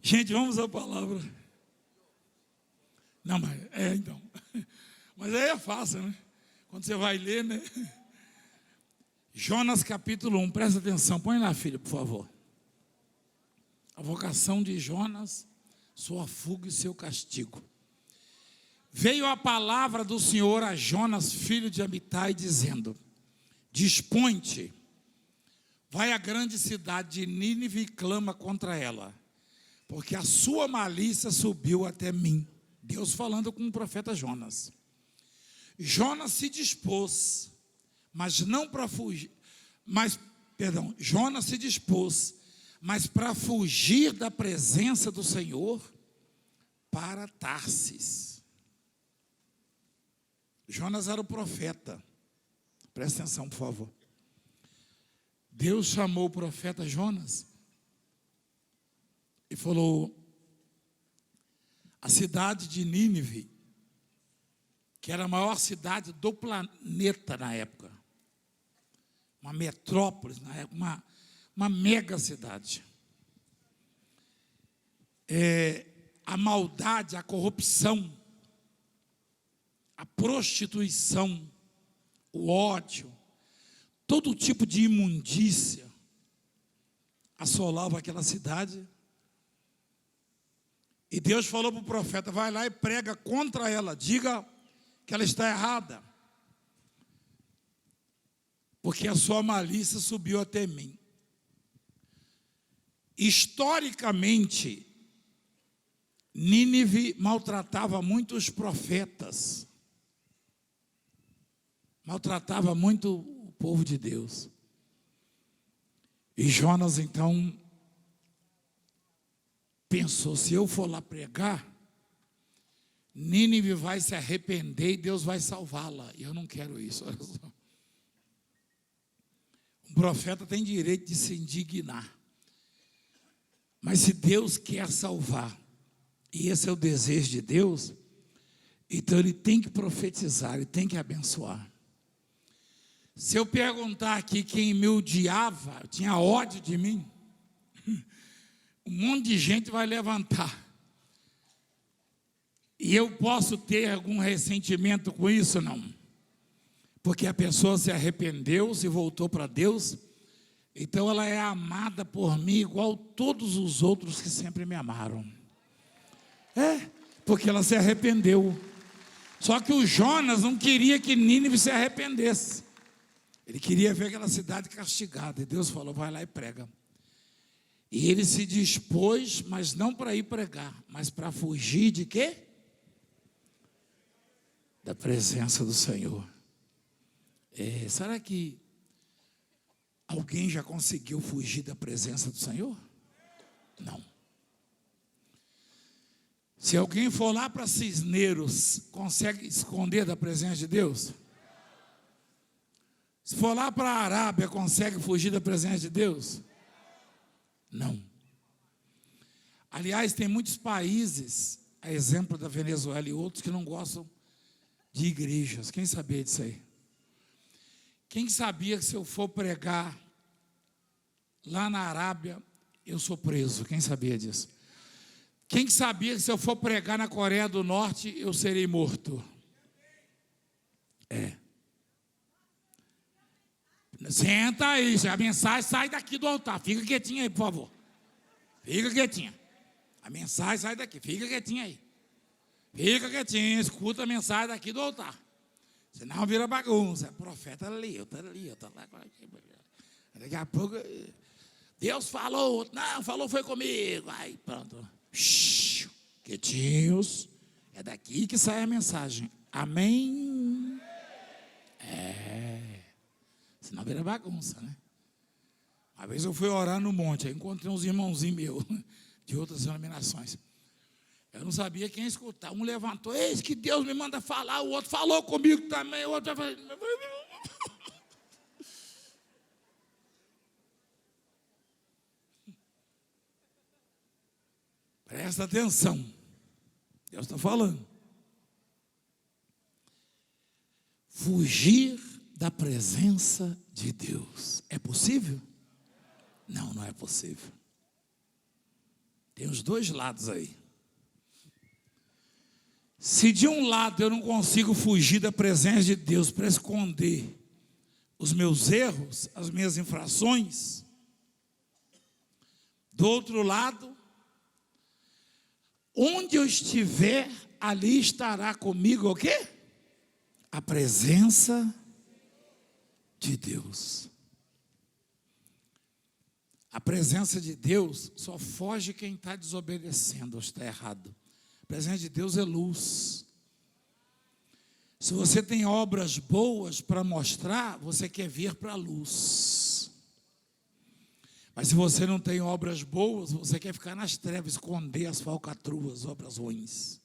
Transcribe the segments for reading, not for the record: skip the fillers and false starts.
Gente, vamos à palavra. Não, mas então. Mas aí é fácil, né? Quando você vai ler, né? Jonas capítulo 1, presta atenção, põe lá, filho, por favor. A vocação de Jonas, sua fuga e seu castigo. Veio a palavra do Senhor a Jonas, filho de Amitai, dizendo: dispõe-te, vai à grande cidade de Nínive e clama contra ela, porque a sua malícia subiu até mim. Deus falando com o profeta Jonas. Jonas se dispôs, mas não para fugir, Jonas se dispôs, mas para fugir da presença do Senhor para Tarsis. Jonas era o profeta. Presta atenção, por favor. Deus chamou o profeta Jonas e falou: a cidade de Nínive, que era a maior cidade do planeta na época, uma metrópole na época, uma mega cidade. A maldade, a corrupção, a prostituição, o ódio, todo tipo de imundícia assolava aquela cidade. E Deus falou para o profeta: vai lá e prega contra ela, diga que ela está errada, porque a sua malícia subiu até mim. Historicamente, Nínive maltratava muito os profetas, maltratava muito o povo de Deus. E Jonas então pensou: se eu for lá pregar, Nínive vai se arrepender e Deus vai salvá-la. E eu não quero isso, olha só. Um profeta tem direito de se indignar. Mas se Deus quer salvar, e esse é o desejo de Deus, então Ele tem que profetizar, Ele tem que abençoar. Se eu perguntar aqui quem me odiava, tinha ódio de mim, um monte de gente vai levantar. E eu posso ter algum ressentimento com isso? Não. Porque a pessoa se arrependeu, se voltou para Deus, então ela é amada por mim igual todos os outros que sempre me amaram. Porque ela se arrependeu. Só que o Jonas não queria que Nínive se arrependesse. Ele queria ver aquela cidade castigada. E Deus falou: vai lá e prega. E ele se dispôs, mas não para ir pregar, mas para fugir de quê? Da presença do Senhor. Será que alguém já conseguiu fugir da presença do Senhor? Não. Se alguém for lá para Cisneiros, consegue esconder da presença de Deus? Se for lá para a Arábia, consegue fugir da presença de Deus? Não. Aliás, tem muitos países, a exemplo da Venezuela e outros, que não gostam de igrejas. Quem sabia disso aí? Quem sabia que se eu for pregar lá na Arábia, eu sou preso? Quem sabia disso? Quem sabia que se eu for pregar na Coreia do Norte, eu serei morto? Senta aí, a mensagem sai daqui do altar. Fica quietinho aí, por favor. Fica quietinha. A mensagem sai daqui, fica quietinho aí. Fica quietinho, escuta a mensagem daqui do altar. Senão vira bagunça. Profeta ali, eu tô lá. Daqui a pouco, Deus falou, não, falou foi comigo. Aí pronto. Shhh, quietinhos. É daqui que sai a mensagem. Amém? Senão vira bagunça, né? Uma vez eu fui orar no monte, aí encontrei uns irmãozinhos meus, de outras denominações. Eu não sabia quem escutar. Um levantou: eis que Deus me manda falar. O outro falou comigo também. O outro falou... Presta atenção. Deus está falando. Fugir da presença de Deus. É possível? Não, não é possível. Tem os dois lados aí. Se de um lado eu não consigo fugir da presença de Deus para esconder os meus erros, as minhas infrações, do outro lado, onde eu estiver, ali estará comigo o quê? A presença de Deus. A presença de Deus só foge quem está desobedecendo ou está errado. A presença de Deus é luz. Se você tem obras boas para mostrar, você quer vir para a luz. Mas se você não tem obras boas, você quer ficar nas trevas, esconder as falcatruas, obras ruins.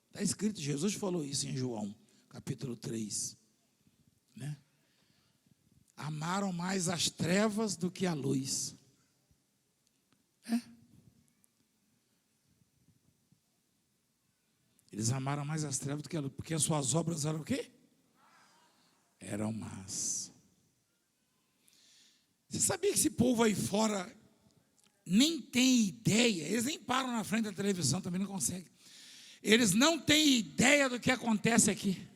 Está escrito, Jesus falou isso em João, capítulo 3. Né? Amaram mais as trevas do que a luz. Eles amaram mais as trevas do que a luz, porque as suas obras eram o quê? Eram más. Você sabia que esse povo aí fora nem tem ideia, eles nem param na frente da televisão, também não conseguem. Eles não têm ideia do que acontece aqui.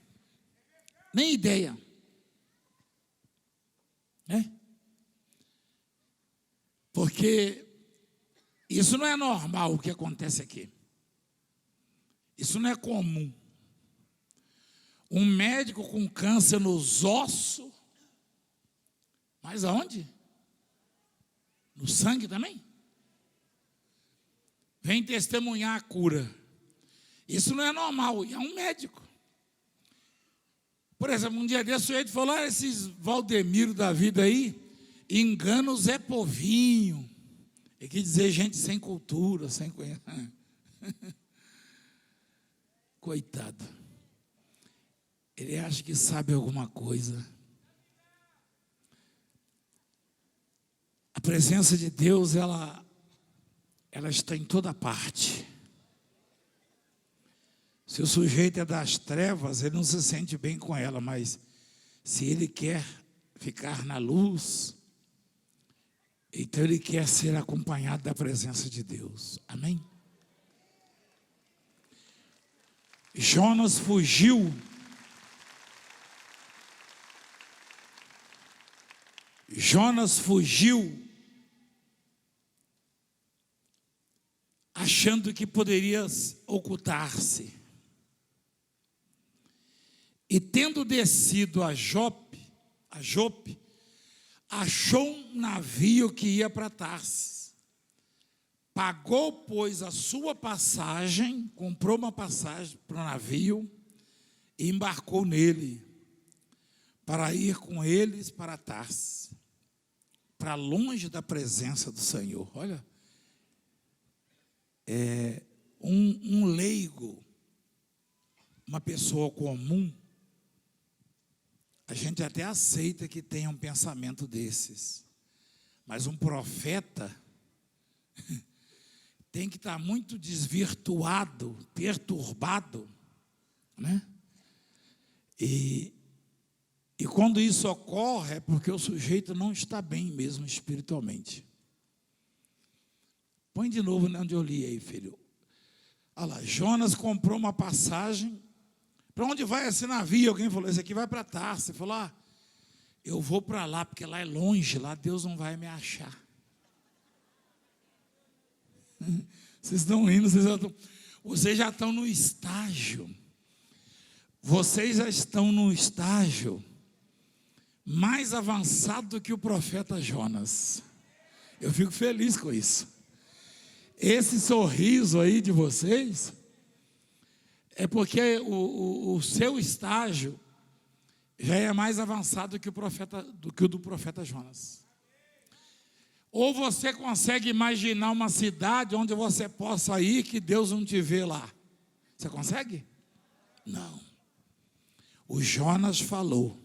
Nem ideia. Porque isso não é normal o que acontece aqui. Isso não é comum. Um médico com câncer nos ossos, mas aonde? No sangue também? Vem testemunhar a cura. Isso não é normal, e é um médico. Por exemplo, um dia desse o sujeito falou, esses Valdemiro da vida aí, engana o Zé Povinho. Ele quer dizer gente sem cultura, sem conhecimento. Coitado. Ele acha que sabe alguma coisa. A presença de Deus, ela está em toda parte. Se o sujeito é das trevas, ele não se sente bem com ela, mas se ele quer ficar na luz, então ele quer ser acompanhado da presença de Deus. Amém? Jonas fugiu. Jonas fugiu achando que poderia ocultar-se. E tendo descido a Jope, achou um navio que ia para Tarsis. Pagou, pois, a sua passagem, comprou uma passagem para o navio e embarcou nele para ir com eles para Tarsis, para longe da presença do Senhor. Olha, um leigo, uma pessoa comum, a gente até aceita que tenha um pensamento desses, mas um profeta tem que estar muito desvirtuado, perturbado, né? E quando isso ocorre é porque o sujeito não está bem mesmo espiritualmente. Põe de novo onde eu li aí, filho. Olha lá, Jonas comprou uma passagem. Para onde vai esse navio? Alguém falou, esse aqui vai para Tarsis. Ele falou, eu vou para lá, porque lá é longe, lá Deus não vai me achar. Vocês estão rindo, vocês já estão no estágio. Vocês já estão no estágio mais avançado do que o profeta Jonas. Eu fico feliz com isso. Esse sorriso aí de vocês é porque o seu estágio já é mais avançado do que o do profeta Jonas. Ou você consegue imaginar uma cidade onde você possa ir que Deus não te vê lá? Você consegue? Não. O Jonas falou,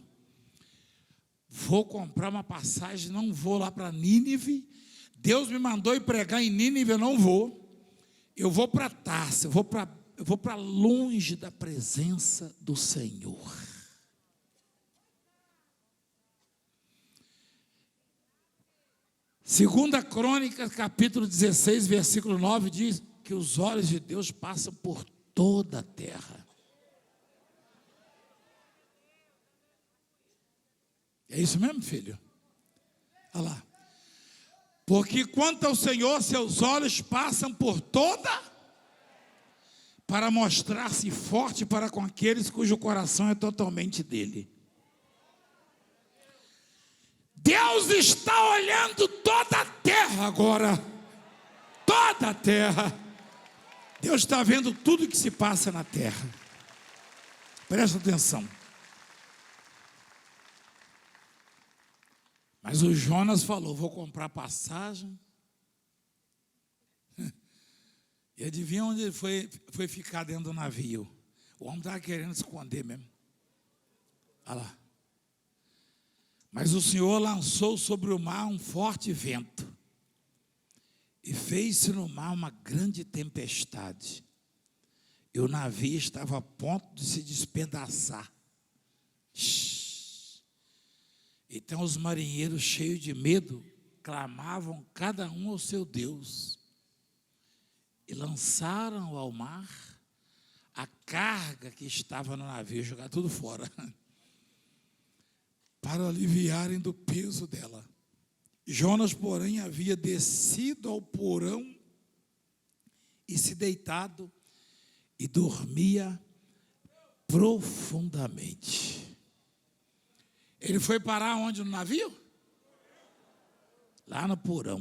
vou comprar uma passagem, não vou lá para Nínive. Deus me mandou ir pregar em Nínive, eu não vou. Eu vou para Tarsis, eu vou para longe da presença do Senhor. Segunda Crônicas, capítulo 16, versículo 9, diz que os olhos de Deus passam por toda a terra. É isso mesmo, filho? Olha lá. Porque quanto ao Senhor, seus olhos passam por toda, para mostrar-se forte para com aqueles cujo coração é totalmente dele. Deus está olhando toda a terra agora. Toda a terra. Deus está vendo tudo que se passa na terra. Presta atenção. Mas o Jonas falou, vou comprar passagem. E adivinha onde ele foi ficar dentro do navio? O homem estava querendo se esconder mesmo. Olha lá. Mas o Senhor lançou sobre o mar um forte vento. E fez-se no mar uma grande tempestade. E o navio estava a ponto de se despedaçar. Então os marinheiros, cheios de medo, clamavam cada um ao seu Deus. E lançaram ao mar a carga que estava no navio, jogar tudo fora, para aliviarem do peso dela. Jonas, porém, havia descido ao porão e se deitado e dormia profundamente. Ele foi parar onde no navio? Lá no porão.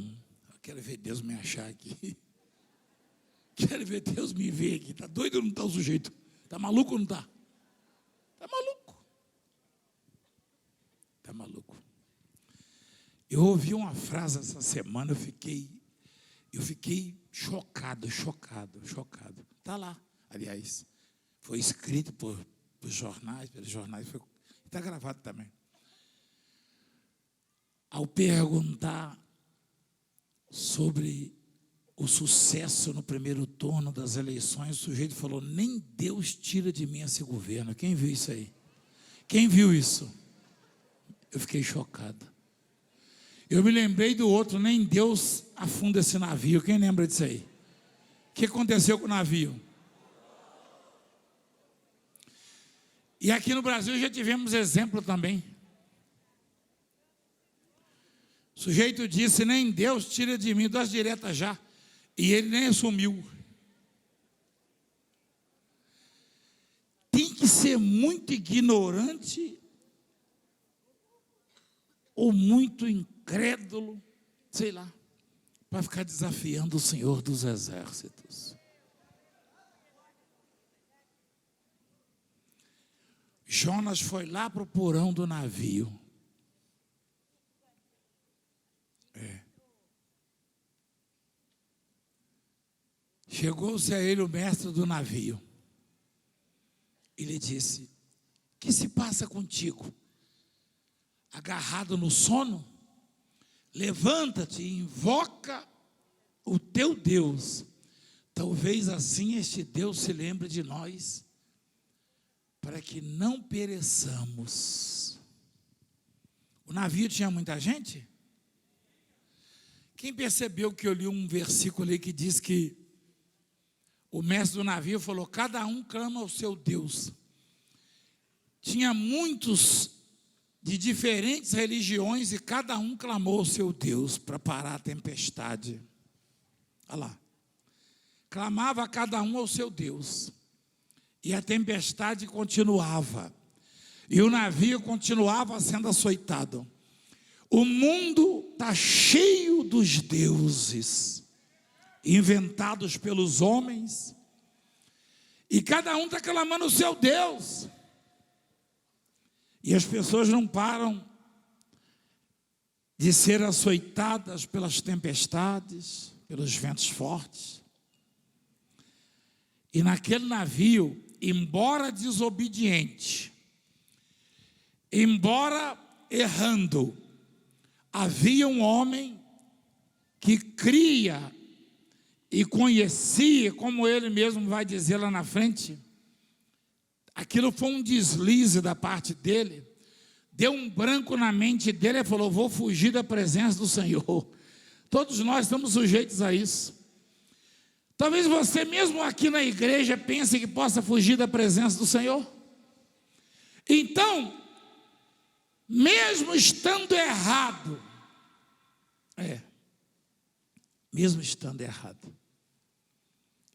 Eu quero ver Deus me achar aqui. Quero ver Deus me ver aqui. Está doido ou não está o sujeito? Está maluco ou não está? Está maluco. Está maluco. Eu ouvi uma frase essa semana, eu fiquei chocado. Está lá, aliás. Foi escrito pelos jornais, está gravado também. Ao perguntar sobre o sucesso no primeiro turno das eleições, o sujeito falou, nem Deus tira de mim esse governo. Quem viu isso aí? Quem viu isso? Eu fiquei chocado. Eu me lembrei do outro, nem Deus afunda esse navio. Quem lembra disso aí? O que aconteceu com o navio? E aqui no Brasil já tivemos exemplo também. O sujeito disse, nem Deus tira de mim, das diretas já. E ele nem assumiu. Tem que ser muito ignorante ou muito incrédulo, sei lá, para ficar desafiando o Senhor dos Exércitos. Jonas foi lá para o porão do navio. Chegou-se a ele o mestre do navio. Ele disse, que se passa contigo? Agarrado no sono? Levanta-te e invoca o teu Deus. Talvez assim este Deus se lembre de nós, para que não pereçamos. O navio tinha muita gente? Quem percebeu que eu li um versículo ali que diz que o mestre do navio falou, cada um clama ao seu Deus. Tinha muitos de diferentes religiões e cada um clamou ao seu Deus para parar a tempestade. Olha lá. Clamava cada um ao seu Deus. E a tempestade continuava. E o navio continuava sendo açoitado. O mundo está cheio dos deuses inventados pelos homens, e cada um está clamando o seu Deus, e as pessoas não param de ser açoitadas pelas tempestades, pelos ventos fortes. E naquele navio, embora desobediente, embora errando, havia um homem que cria e conhecia, como ele mesmo vai dizer lá na frente, aquilo foi um deslize da parte dele, deu um branco na mente dele e falou, vou fugir da presença do Senhor. Todos nós estamos sujeitos a isso. Talvez você mesmo aqui na igreja pense que possa fugir da presença do Senhor. Então, mesmo estando errado, mesmo estando errado,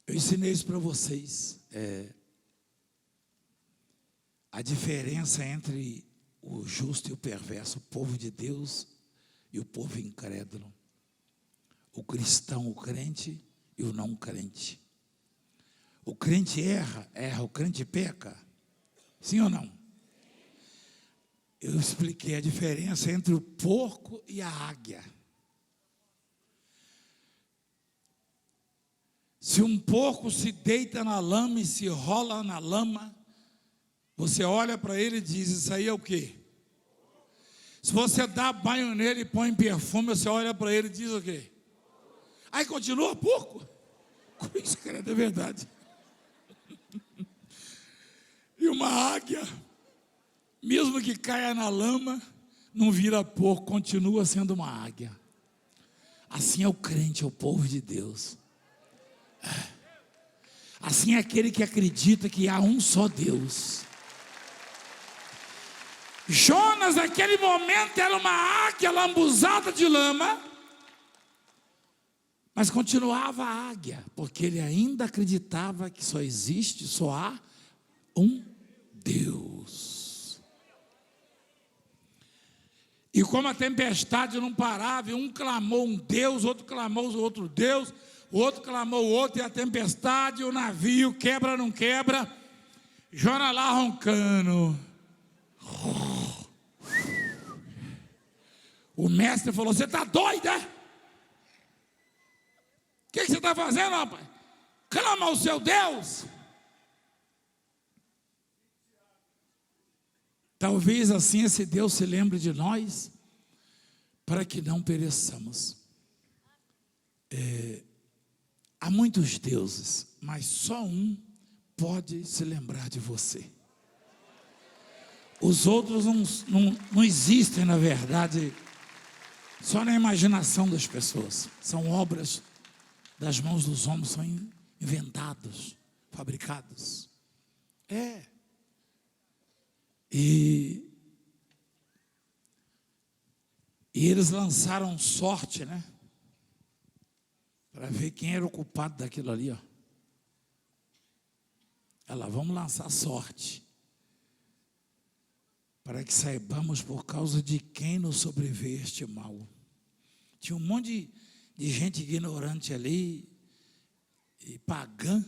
eu ensinei isso para vocês, a diferença entre o justo e o perverso, o povo de Deus e o povo incrédulo, o cristão, o crente e o não crente. O crente erra, o crente peca, sim ou não? Eu expliquei a diferença entre o porco e a águia. Se um porco se deita na lama e se rola na lama, você olha para ele e diz, isso aí é o quê? Se você dá banho nele e põe perfume, você olha para ele e diz o quê? Aí continua porco? Isso, credo, é verdade. E uma águia, mesmo que caia na lama, não vira porco, continua sendo uma águia. Assim é o crente, é o povo de Deus. Assim é aquele que acredita que há um só Deus. Jonas, naquele momento, era uma águia lambuzada de lama, mas continuava a águia, porque ele ainda acreditava que só há um Deus. E como a tempestade não parava, e um clamou um Deus, outro clamou outro Deus, o outro clamou o outro, e a tempestade, o navio, quebra, não quebra, Jonas lá roncando. O mestre falou, você está doido, é? O que você está fazendo, rapaz? Clama ao seu Deus. Talvez assim esse Deus se lembre de nós, para que não pereçamos. Há muitos deuses, mas só um pode se lembrar de você. Os outros não existem, na verdade, só na imaginação das pessoas. São obras das mãos dos homens, são inventados, fabricados. E eles lançaram sorte, né? Para ver quem era o culpado daquilo ali, ó. Vamos lançar sorte, para que saibamos por causa de quem nos sobreveio este mal. Tinha um monte de gente ignorante ali, e pagã,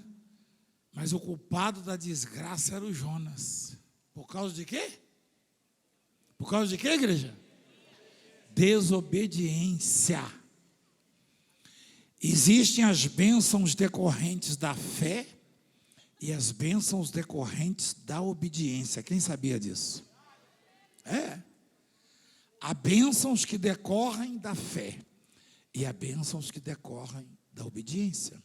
mas o culpado da desgraça era o Jonas. Por causa de quê? Por causa de quê, igreja? Desobediência. Existem as bênçãos decorrentes da fé e as bênçãos decorrentes da obediência. Quem sabia disso? Há bênçãos que decorrem da fé e há bênçãos que decorrem da obediência.